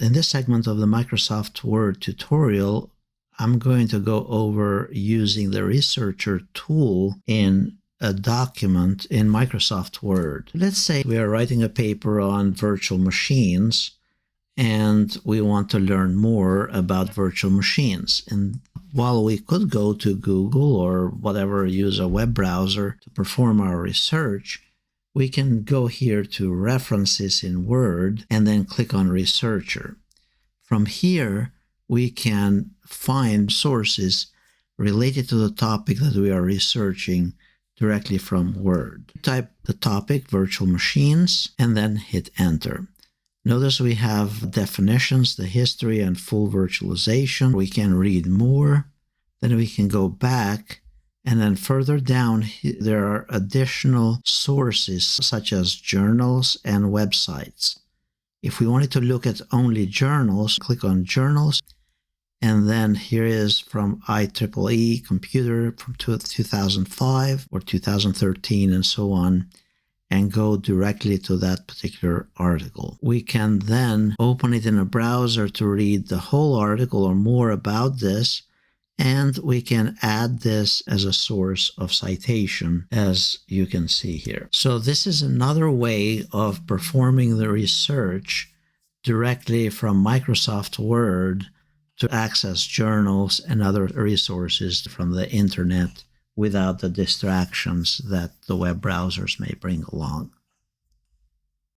In this segment of the Microsoft Word tutorial, I'm going to go over using the researcher tool in a document in Microsoft Word. Let's say we are writing a paper on virtual machines and we want to learn more about virtual machines. And while we could go to Google or whatever, use a web browser to perform our research, we can go here to References in Word and then click on Researcher. From here, we can find sources related to the topic that we are researching directly from Word. Type the topic, virtual machines, and then hit Enter. Notice we have definitions, the history, and full virtualization. We can read more. Then we can go back. And then further down, there are additional sources such as journals and websites. If we wanted to look at only journals, click on Journals. And then here is from IEEE Computer from 2005 or 2013 and so on, and go directly to that particular article. We can then open it in a browser to read the whole article or more about this. And we can add this as a source of citation, as you can see here. So this is another way of performing the research directly from Microsoft Word to access journals and other resources from the internet without the distractions that the web browsers may bring along.